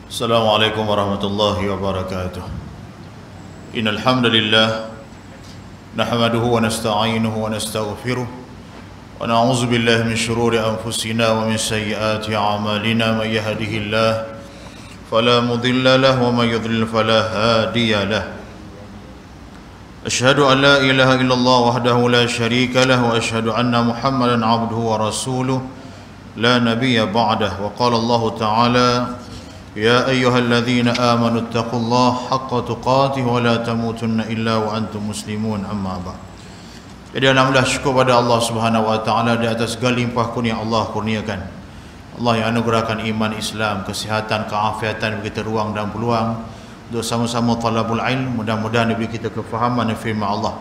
Assalamualaikum warahmatullahi wabarakatuh. Innal hamdalillah nahmaduhu wa nasta'inuhu wa nastaghfiruh wa na'udzu billahi min shururi anfusina wa min sayyiati a'malina. May yahdihillahu fala mudilla lahu wa may yudlil fala hadiya lahu. Asyhadu an la ilaha illallah wahdahu la syarika lahu wa asyhadu anna Muhammadan 'abduhu wa rasuluh la nabiyya ba'dahu. Wa qala Allah ta'ala: Ya ayyuhalladzina amanu taqullaha haqqa tuqatih wa la tamutunna illa wa antum muslimun, amma ba'd. Jadi alhamdulillah, syukur pada Allah Subhanahu wa taala di atas segala limpah kurnia Allah kurniakan. Allah yang anugerahkan iman Islam, kesihatan, keafiatan, bagi kita ruang dan peluang untuk sama-sama talabul ilm. Mudah-mudahan diberi kita kefahaman firman Allah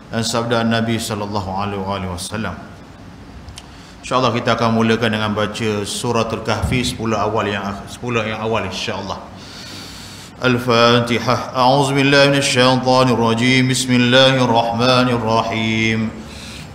dan sabda Nabi sallallahu alaihi wasallam. InsyaAllah kita akan mulakan dengan baca suratul Kahfi 10 yang awal insyaAllah. Al-Fatihah. A'udzubillahi minasyaitanir rajim. Bismillahirrahmanirrahim.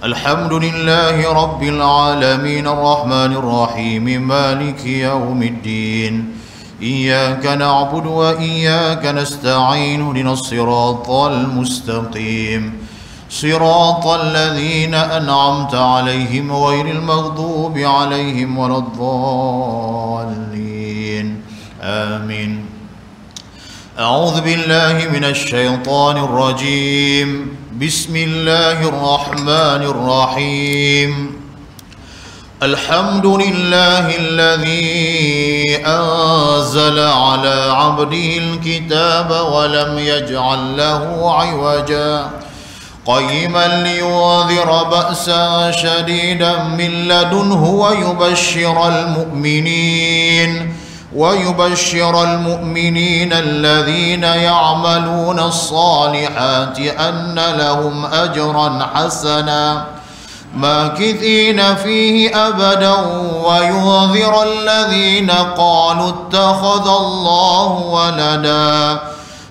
Alhamdulillahi rabbil alamin arrahmanir rahim maliki yaumiddin. Iyyaka na'budu wa iyyaka nasta'in. Ihdinas siratal mustaqim. صراط الذين أنعمت عليهم غير المغضوب عليهم ولا الضالين آمين. أعوذ بالله من الشيطان الرجيم. بسم الله الرحمن الرحيم. الحمد لله الذي أنزل على عبده الكتاب ولم يجعل له عوجا قيما لينذر بأسا شديدا من لدنه ويبشر المؤمنين الذين يعملون الصالحات أن لهم أجرا حسنا ماكثين فيه أبدا وينذر الذين قالوا اتخذ الله ولدا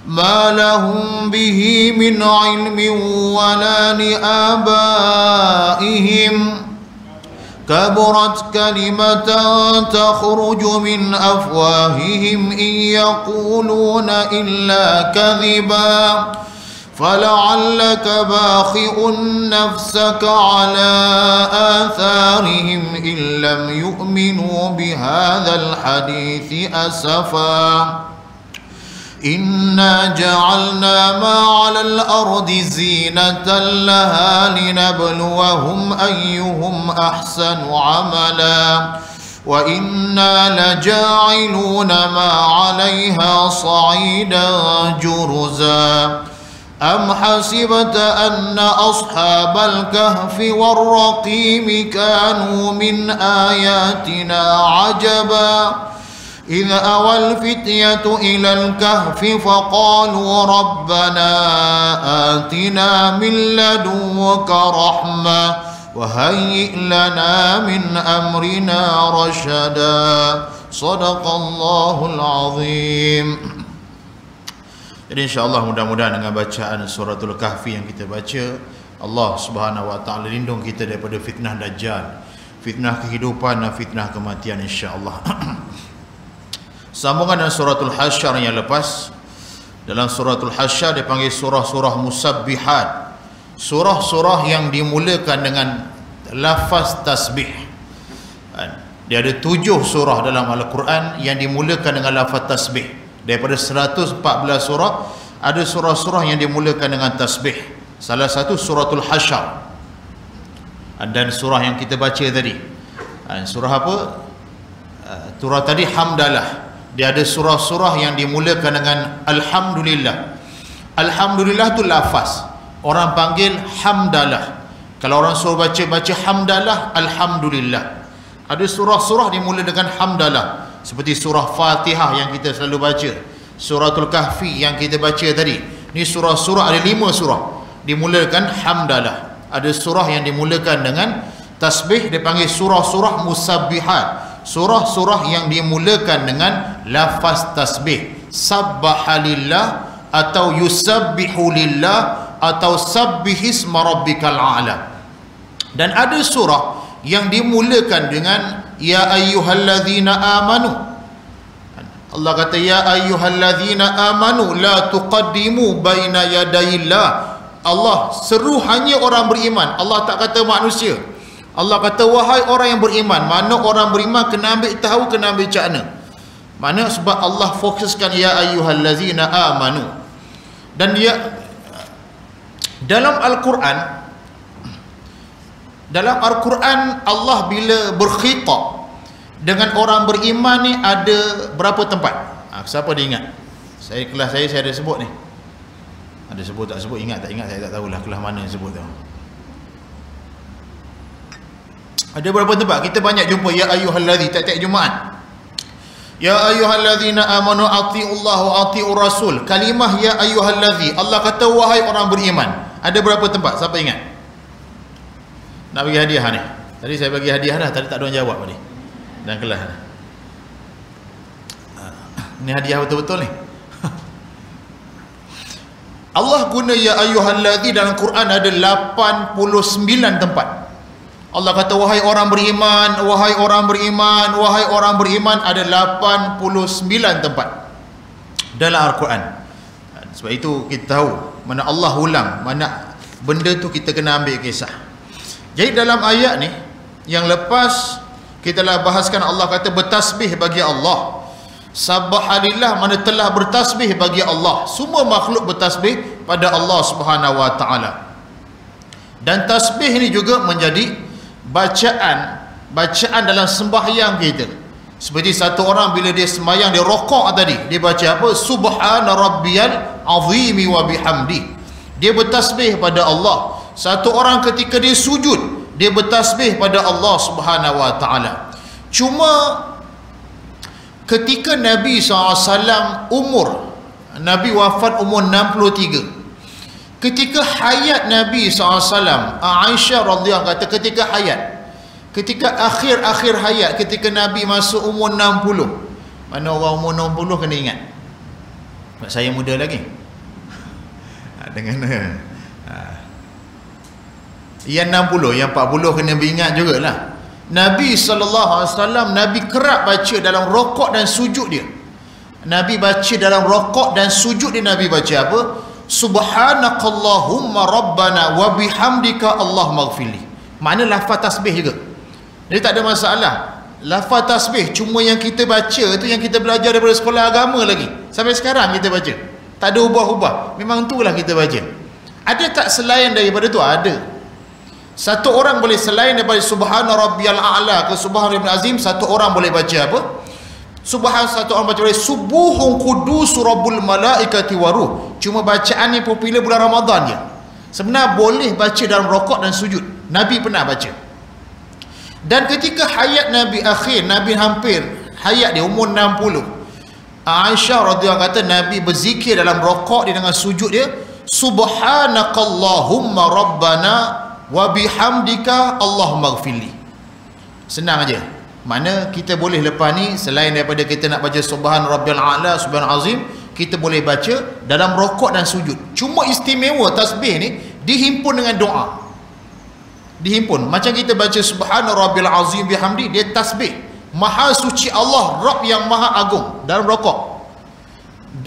ما لهم به من علم ولا لآبائهم كبرت كلمة تخرج من أفواههم إن يقولون إلا كذبا فلعلك باخع نفسك على آثارهم إن لم يؤمنوا بهذا الحديث أسفا إنا جعلنا ما على الأرض زينة لها لنبلوهم أيهم أحسن عملا وإنا لجاعلون ما عليها صعيدا جرزا أم حسبت أن أصحاب الكهف والرقيم كانوا من آياتنا عجبا إذ أوى الفتية إلى الكهف فقالوا ربنا آتنا من لدنك رحمة وهيئ لنا من أمرنا رشدا صدق الله العظيم. Jadi insyaAllah mudah-mudahan dengan bacaan suratul Kahfi yang kita baca, Allah Subhanahu wa ta'ala lindung kita daripada fitnah Dajjal, fitnah kehidupan dan fitnah kematian insyaAllah. Sambungan dengan suratul Hasyr yang lepas. Dalam suratul Hasyr dipanggil surah-surah musabbihat, surah-surah yang dimulakan dengan lafaz tasbih. Dia ada 7 surah dalam Al-Quran yang dimulakan dengan lafaz tasbih. Daripada 114 surah, ada surah-surah yang dimulakan dengan tasbih. Salah satu suratul Hasyr. Dan surah yang kita baca tadi, surah apa? Surah tadi Hamdalah. Dia ada surah-surah yang dimulakan dengan Alhamdulillah. Alhamdulillah tu lafaz, orang panggil Hamdalah. Kalau orang suruh baca Hamdalah, Alhamdulillah. Ada surah-surah dimula dengan Hamdalah, seperti surah Fatihah yang kita selalu baca, suratul Kahfi yang kita baca tadi. Ni surah-surah, ada 5 surah dimulakan Hamdalah. Ada surah yang dimulakan dengan tasbih, dipanggil surah-surah musabbihat, surah-surah yang dimulakan dengan lafaz tasbih. Sabbahalillah atau yusabbihu lillah atau sabbihisma rabbikal a'la. Dan ada surah yang dimulakan dengan ya ayyuhalladzina amanu. Allah kata ya ayyuhallazina amanu la tuqaddimu baina yadayillah. Allah seru hanya orang beriman. Allah tak kata manusia. Allah kata wahai orang yang beriman. Mana orang beriman kena ambil tahu, kena ambil cakna. Mana sebab Allah fokuskan ya ayyuhallazina amanu. Dan dia dalam Al-Quran Allah bila berkhitab dengan orang beriman ni ada berapa tempat? Siapa dia ingat? Kelas saya ada sebut ni. Ada sebut tak sebut, ingat tak ingat, saya tak tahulah kelas mana yang sebut tu. Ada berapa tempat? Kita banyak jumpa ya ayyuhallazi tiap-tiap Jumaat. Ya ayyuhallazina amanu atiullaha wa atiur rasul. Kalimah ya ayyuhallazi, Allah kata wahai orang beriman. Ada berapa tempat? Siapa ingat? Nak bagi hadiah ni. Tadi saya bagi hadiah dah, tadi tak ada orang jawab tadi. Dan kelas ni. Ni hadiah betul-betul ni. Allah guna ya ayyuhallazi dalam Quran ada 89 tempat. Allah kata wahai orang beriman, wahai orang beriman, wahai orang beriman, ada 89 tempat dalam Al-Quran. Sebab itu kita tahu mana Allah ulang, mana benda tu kita kena ambil kisah. Jadi dalam ayat ni yang lepas kita telah bahaskan, Allah kata bertasbih bagi Allah. Subhanallah, mana telah bertasbih bagi Allah. Semua makhluk bertasbih pada Allah Subhanahu wa taala. Dan tasbih ni juga menjadi bacaan dalam sembahyang kita. Seperti satu orang bila dia sembahyang, dia rokok tadi, dia baca apa? Subhana rabbiyal azimi wa bihamdi. Dia bertasbih pada Allah. Satu orang ketika dia sujud, dia bertasbih pada Allah Subhanahu wa taala. Cuma ketika Nabi SAW Nabi wafat umur 63, ketika hayat Nabi SAW, Aisyah radhiyallahu anha kata ketika akhir hayat, ketika Nabi masuk umur 60. Mana orang umur 60 kena ingat, sebab saya muda lagi dengan yang 60, yang 40 kena ingat jugalah. Nabi SAW, Nabi kerap baca dalam rokok dan sujud dia. Nabi baca dalam rokok dan sujud dia, Nabi baca apa? Subhanakallahumma rabbana wa bihamdika Allah maghfirli. Makna lafaz tasbih juga. Jadi tak ada masalah. Lafaz tasbih, cuma yang kita baca tu yang kita belajar daripada sekolah agama lagi. Sampai sekarang kita baca. Tak ada ubah-ubah. Memang itulah kita baca. Ada tak selain daripada tu? Ada. Satu orang boleh selain daripada subhana rabbiyal a'la ke subhana rabbiyal azim, satu orang boleh baca apa? Satu orang baca boleh subuhun qudus rabbul malaikati waruh. Cuma bacaan ni popular bulan Ramadan je. Sebenarnya boleh baca dalam rokok dan sujud. Nabi pernah baca. Dan ketika hayat Nabi akhir, Nabi hampir hayat dia umur 60, Aisyah radhiyallahu anha kata Nabi berzikir dalam rokok dia dengan sujud dia, subhanakallahumma rabbana wa bihamdika Allahumma ghfirli. Senang aja. Mana kita boleh lepas ni, selain daripada kita nak baca subhan rabbiyal a'la, subhan azim, kita boleh baca dalam rokok dan sujud. Cuma istimewa tasbih ni dihimpun dengan doa. Dihimpun. Macam kita baca subhan rabbiyal azim bihamdi, dia tasbih. Maha suci Allah, Rabb yang maha agung dalam rokok.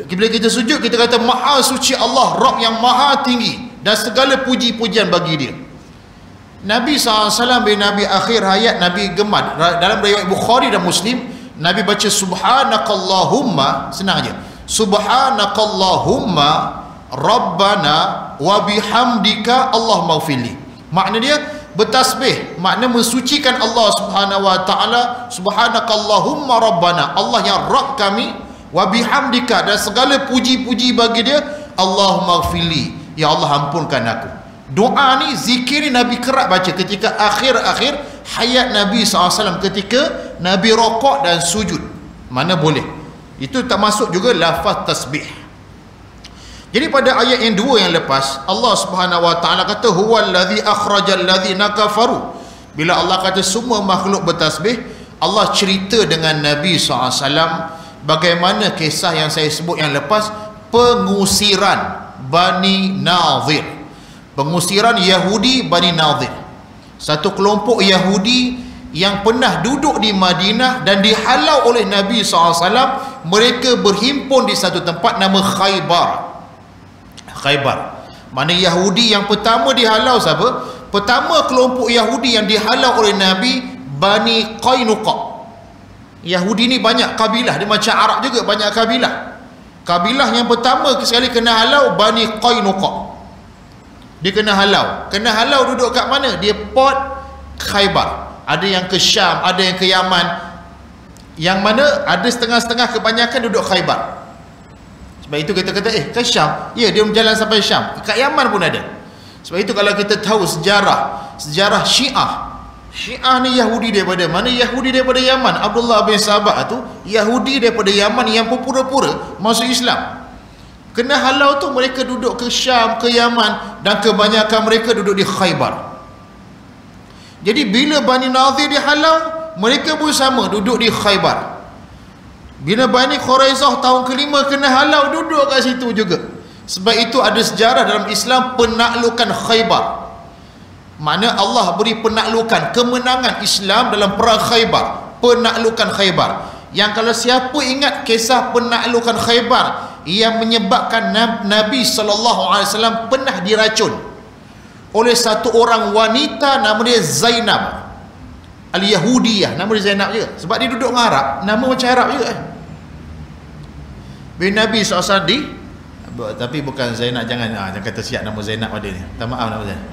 Bila kita sujud, kita kata maha suci Allah, Rabb yang maha tinggi, dan segala puji-pujian bagi dia. Nabi SAW bila Nabi akhir hayat, Nabi gemar dalam riwayat Bukhari dan Muslim, Nabi baca subhanakallahumma, senang aja, subhanakallahumma rabbana wa bihamdika Allah maghfirli. Makna dia bertasbih, makna mensucikan Allah Subhanahu wa taala. Subhanakallahumma rabbana, Allah yang Rabb kami, wa bihamdika, dan segala puji-puji bagi dia, Allah maghfirli, ya Allah ampunkan aku. Doa ni, zikir ni Nabi kerap baca ketika akhir-akhir hayat Nabi SAW, ketika Nabi rokok dan sujud. Mana boleh. Itu tak masuk juga lafaz tasbih. Jadi pada ayat yang dua yang lepas, Allah Subhanahu wa taala kata huwallazi akhrajal ladzina kafaru. Bila Allah kata semua makhluk bertasbih, Allah cerita dengan Nabi SAW bagaimana kisah yang saya sebut yang lepas, pengusiran Bani Nadhir. Pengusiran Yahudi Bani Nadhir. Satu kelompok Yahudi yang pernah duduk di Madinah dan dihalau oleh Nabi SAW. Mereka berhimpun di satu tempat nama Khaybar. Khaybar, mana Yahudi yang pertama dihalau siapa? Pertama kelompok Yahudi yang dihalau oleh Nabi, Bani Qainuqa. Yahudi ni banyak kabilah, dia macam Arab juga, banyak kabilah. Kabilah yang pertama sekali kena halau Bani Qainuqa. Dia kena halau. Kena halau duduk kat mana? Dia Port Khaybar. Ada yang ke Syam, ada yang ke Yaman. Yang mana ada setengah-setengah, kebanyakan duduk Khaybar. Sebab itu kita kata ke Syam. Ya, dia berjalan sampai Syam. Kat Yaman pun ada. Sebab itu kalau kita tahu sejarah Syiah ni Yahudi daripada mana? Yahudi daripada Yaman. Abdullah bin Sabah tu Yahudi daripada Yaman yang pura-pura masuk Islam. Kena halau tu mereka duduk ke Syam, ke Yaman, dan kebanyakan mereka duduk di Khaybar. Jadi bila Bani Nadir dihalau, mereka pun sama duduk di Khaybar. Bila Bani Quraizah tahun kelima kena halau, duduk kat situ juga. Sebab itu ada sejarah dalam Islam penaklukan Khaybar. Mana Allah beri penaklukan, kemenangan Islam dalam perang Khaybar, penaklukan Khaybar. Yang kalau siapa ingat kisah penaklukan Khaybar yang menyebabkan Nabi SAW pernah diracun oleh satu orang wanita nama dia Zainab Al-Yahudiyah. Nama dia Zainab juga sebab dia duduk dengan Arab, nama macam Arab juga. Bila Nabi SAW tapi bukan Zainab, jangan kata siap nama Zainab ada ni. Tak, maaf nama Zainab.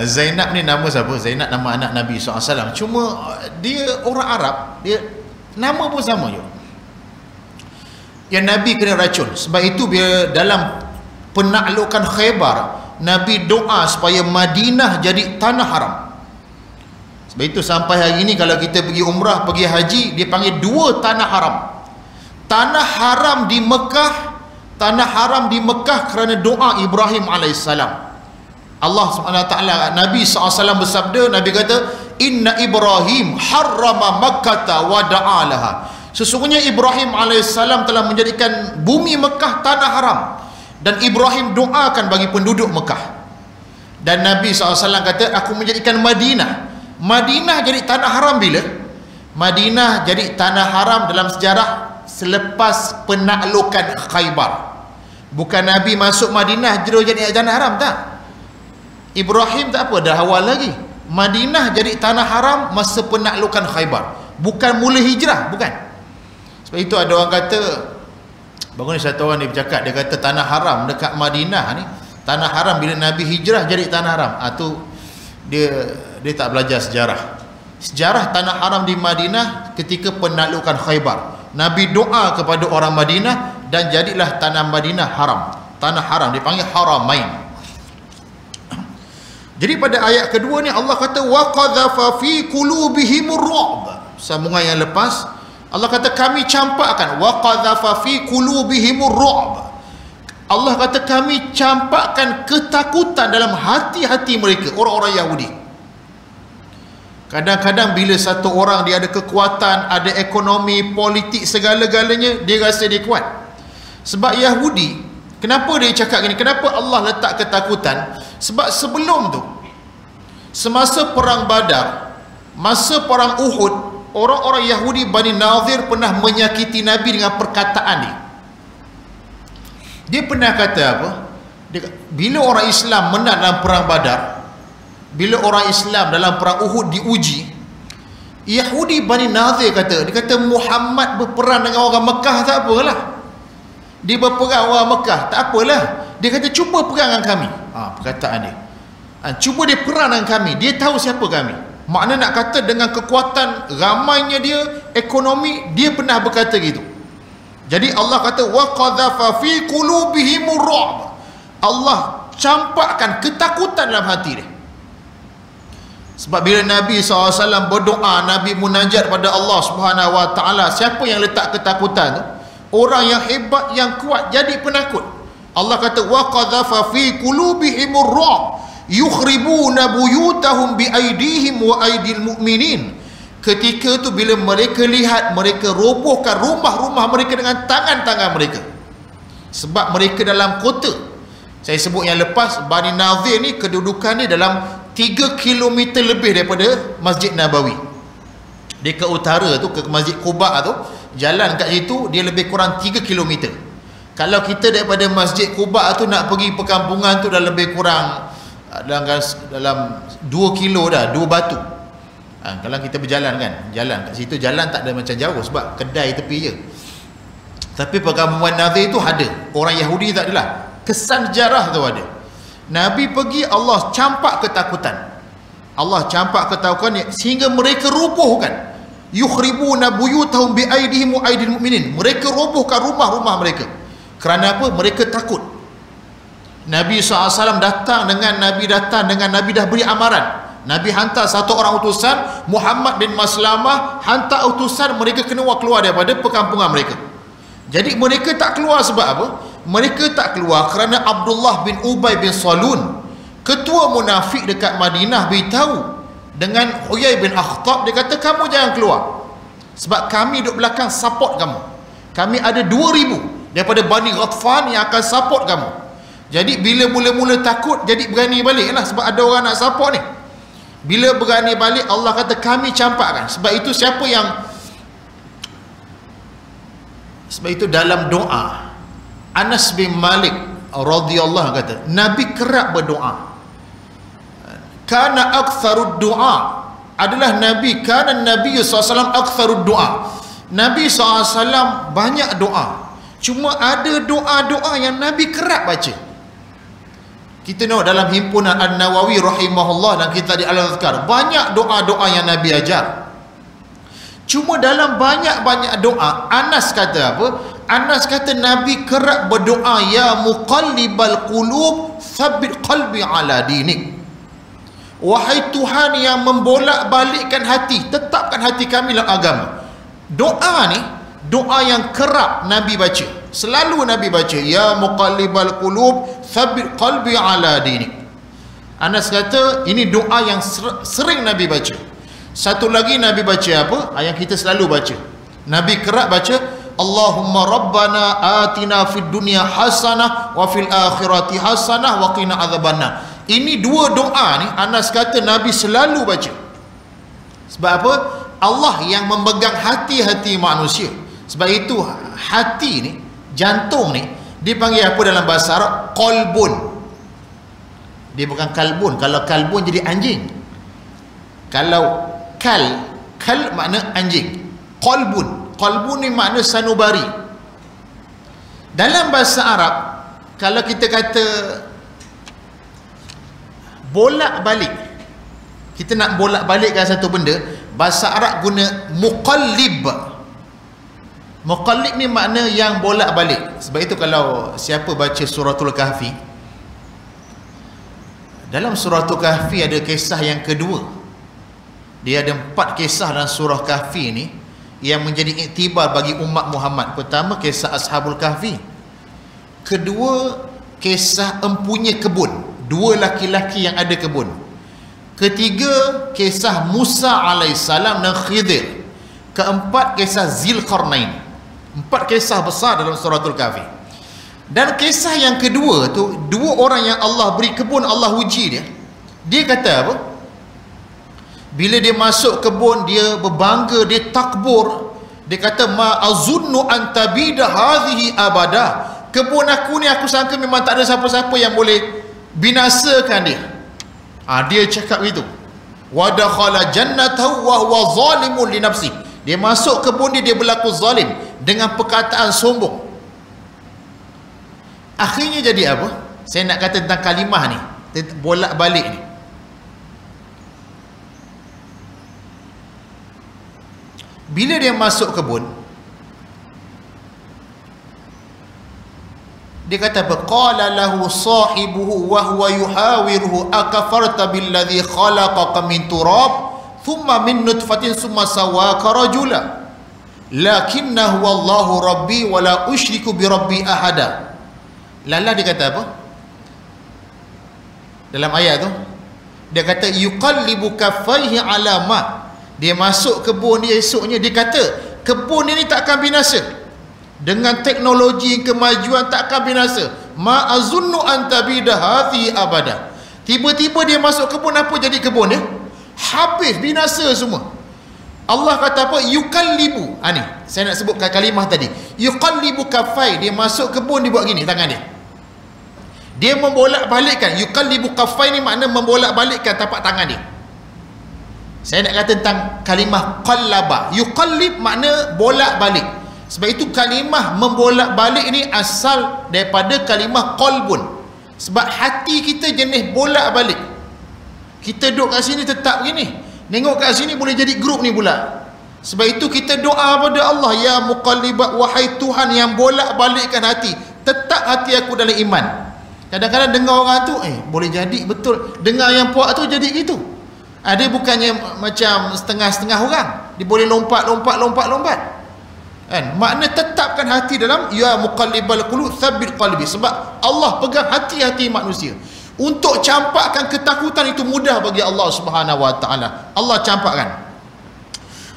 Zainab ni nama siapa? Zainab nama anak Nabi SAW. Cuma dia orang Arab, dia nama pun sama je. Yang Nabi kena racun. Sebab itu bila dalam penaklukan Khaybar, Nabi doa supaya Madinah jadi tanah haram. Sebab itu sampai hari ini kalau kita pergi umrah, pergi haji, dia panggil dua tanah haram. Tanah haram di Mekah, tanah haram di Mekah kerana doa Ibrahim alaihissalam. Allah SWT, Nabi SAW bersabda, Nabi kata, Inna Ibrahim harrama Makkata wa da'alaha. Sesungguhnya Ibrahim alaihissalam telah menjadikan bumi Mekah tanah haram, dan Ibrahim doakan bagi penduduk Mekah. Dan Nabi SAW kata, aku menjadikan Madinah jadi tanah haram bila? Madinah jadi tanah haram dalam sejarah selepas penaklukan Khaybar. Bukan Nabi masuk Madinah jadi tanah haram, tak. Ibrahim tak apa, dah awal lagi. Madinah jadi tanah haram masa penaklukan Khaybar, bukan mula hijrah, bukan. Sebab itu ada orang kata, baru ni satu orang dia bercakap, dia kata tanah haram dekat Madinah ni, tanah haram bila Nabi hijrah jadi tanah haram. Tu dia tak belajar sejarah. Sejarah tanah haram di Madinah ketika penaklukan Khaybar. Nabi doa kepada orang Madinah dan jadilah tanah Madinah haram. Tanah haram dipanggil haramain. Jadi pada ayat kedua ni Allah kata wa qadhafa fi qulubihimur ru'b. Sambungan yang lepas Allah kata kami campakkan, wa qadhafa fi qulubihimur ru'b. Allah kata kami campakkan ketakutan dalam hati-hati mereka, orang-orang Yahudi. Kadang-kadang bila satu orang dia ada kekuatan, ada ekonomi, politik, segala-galanya, dia rasa dia kuat. Sebab Yahudi, kenapa dia cakap gini? Kenapa Allah letak ketakutan? Sebab sebelum tu, semasa perang Badar, masa perang Uhud, orang-orang Yahudi Bani Nadir pernah menyakiti Nabi dengan perkataan dia. Dia pernah kata apa? Bila orang Islam menang dalam perang Badar, bila orang Islam dalam perang Uhud diuji, Yahudi Bani Nadir dia kata Muhammad berperang dengan orang Mekah, tak apalah. Dia berperang orang Mekah, tak apalah. Dia kata cuba perang dengan kami. Perkataan dia, cuba dia perang dengan kami. Dia tahu siapa kami. Makna nak kata dengan kekuatan ramainya dia, ekonomi, dia pernah berkata gitu. Jadi Allah kata wa qadhafa fi qulubihimur ru'b. Allah campakkan ketakutan dalam hati dia. Sebab bila Nabi SAW berdoa, Nabi munajat pada Allah Subhanahu Wa Taala, siapa yang letak ketakutan tu? Orang yang hebat, yang kuat jadi penakut. Allah kata wa qadhafa fi qulubihimur ru'b yukhribuna buyutahum bi aydihim wa aydil mu'minin. Ketika tu bila mereka lihat, mereka robohkan rumah-rumah mereka dengan tangan-tangan mereka. Sebab mereka dalam kota. Saya sebut yang lepas, Bani Nadir ni kedudukan dia dalam 3 km lebih daripada Masjid Nabawi. Dia ke utara tu, ke Masjid Quba tu, jalan kat situ dia lebih kurang 3 km. Kalau kita daripada Masjid Quba tu nak pergi perkampungan tu dah lebih kurang dalam 2 kilo dah, 2 batu. Kalau kita berjalan kan, jalan kat situ, jalan tak ada macam jauh sebab kedai tepi je. Tapi perkampungan Nadir tu ada, orang Yahudi tak adalah. Kesan sejarah tu ada. Nabi pergi, Allah campak ketakutan. Allah campak ketakutan sehingga mereka robohkan. Yukhribuna buyutahum biaidihim wa aidil mu'minin. Mereka robohkan rumah-rumah mereka. Kerana apa? Mereka takut. Nabi SAW datang dengan Nabi dah beri amaran. Nabi hantar satu orang utusan, Muhammad bin Maslamah hantar utusan, mereka kena keluar daripada perkampungan mereka. Jadi mereka tak keluar sebab apa? Mereka tak keluar kerana Abdullah bin Ubay bin Salun, ketua munafik dekat Madinah, beritahu dengan Huyai bin Akhtab, dia kata kamu jangan keluar sebab kami duduk belakang support kamu. Kami ada 2,000 daripada Bani Ghatfan yang akan support kamu. Jadi bila mula-mula takut, jadi berani balik lah sebab ada orang nak support ni. Bila berani balik, Allah kata kami campakkan. Sebab itu dalam doa, Anas bin Malik radhiyallahu kata, Nabi kerap berdoa. Kana aktsarud doa adalah Nabi, kana Nabi SAW aktsarud doa. Nabi SAW banyak doa. Cuma ada doa-doa yang Nabi kerap baca. Kita tengok dalam himpunan An-Nawawi rahimahullah dan kita di Al-Azkar, banyak doa-doa yang Nabi ajar. Cuma dalam banyak-banyak doa, Anas kata apa? Anas kata Nabi kerap berdoa, ya muqallibal qulub tsabbit qalbi ala dinik. Wahai Tuhan yang membolak-balikkan hati, tetapkan hati kami dalam agama. Doa ni doa yang kerap Nabi baca. Selalu Nabi baca, ya muqallibal qulub tsabbit qalbi ala dinik. Anas kata ini doa yang sering Nabi baca. Satu lagi Nabi baca apa? Yang kita selalu baca. Nabi kerap baca, Allahumma rabbana atina fid dunya hasanah wa fil akhirati hasanah wa qina adzabannar. Ini dua doa ni Anas kata Nabi selalu baca. Sebab apa? Allah yang memegang hati-hati manusia. Sebab itu hati ni, jantung ni dipanggil apa dalam bahasa Arab? Qalbun. Dia bukan kalbun. Kalau kalbun jadi anjing. Kalau kal makna anjing. Qalbun ni makna sanubari. Dalam bahasa Arab, kalau kita kata bolak-balik, kita nak bolak-balikkan satu benda, bahasa Arab guna muqallib. Muqallib ni makna yang bolak-balik. Sebab itu kalau siapa baca suratul Kahfi, dalam suratul Kahfi ada kisah yang kedua. Dia ada 4 kisah dalam surah Kahfi ni yang menjadi iktibar bagi umat Muhammad. Pertama, kisah Ashabul Kahfi. Kedua, kisah empunya kebun, 2 laki-laki yang ada kebun. Ketiga, kisah Musa alaihissalam dan Khidir. Keempat, kisah Zulkarnain. 4 kisah besar dalam suratul Kahfi. Dan kisah yang kedua tu, 2 orang yang Allah beri kebun, Allah uji dia. Dia kata apa? Bila dia masuk kebun, dia berbangga, dia takbur. Dia kata, ma azunnu an tabida hadhihi abada. Kebun aku ni, aku sangka memang tak ada siapa-siapa yang boleh binasakan dia. Dia cakap itu. Wa dakhala jannatahu wa huwa zalimun li nafsi. Dia masuk kebun dia berlaku zalim dengan perkataan sombong. Akhirnya jadi apa? Saya nak kata tentang kalimah ni, bolak-balik ni. Bila dia masuk kebun, dia kata qala lahu sahibuhu wa huwa yuhawiruhu akafarta billadhi khalaqaka min turab thumma min nutfatin thumma sawaka rajula lakinnahu wallahu rabbi wa la usyriku bi rabbi ahada. Lala dia kata apa dalam ayat tu? Dia kata yuqallibu kaffaihi ala ma. Dia masuk kebun dia, esoknya dia kata kebun ini tak akan binasa. Dengan teknologi kemajuan tak akan binasa. Ma azunnu an tabida hadhi abada. Tiba-tiba dia masuk kebun, apa jadi kebun dia? Habis, binasa semua. Allah kata apa? Yuqallibu. Ni saya nak sebutkan kalimah tadi. Yuqallibu kaffai, dia masuk kebun dia buat gini tangan dia. Dia membolak-balikkan. Yuqallibu kaffai ni makna membolak-balikkan tapak tangan dia. Saya nak kata tentang kalimah qallaba. Yuqallib makna bolak-balik. Sebab itu kalimah membolak-balik ni asal daripada kalimah qalbun. Sebab hati kita jenis bolak-balik. Kita duduk kat sini tetap begini, nengok kat sini boleh jadi grup ni pula. Sebab itu kita doa pada Allah, ya muqallibat, wahai Tuhan yang bolak-balikkan hati, tetap hati aku dalam iman. Kadang-kadang dengar orang tu boleh jadi betul, dengar yang puak tu jadi gitu. Dia bukannya macam setengah-setengah orang, dia boleh lompat kan? Makna tetapkan hati dalam ya muqallibal qulub tsabbit qalbi. Sebab Allah pegang hati-hati manusia. Untuk campakkan ketakutan itu mudah bagi Allah Subhanahu wa taala. Allah campakkan.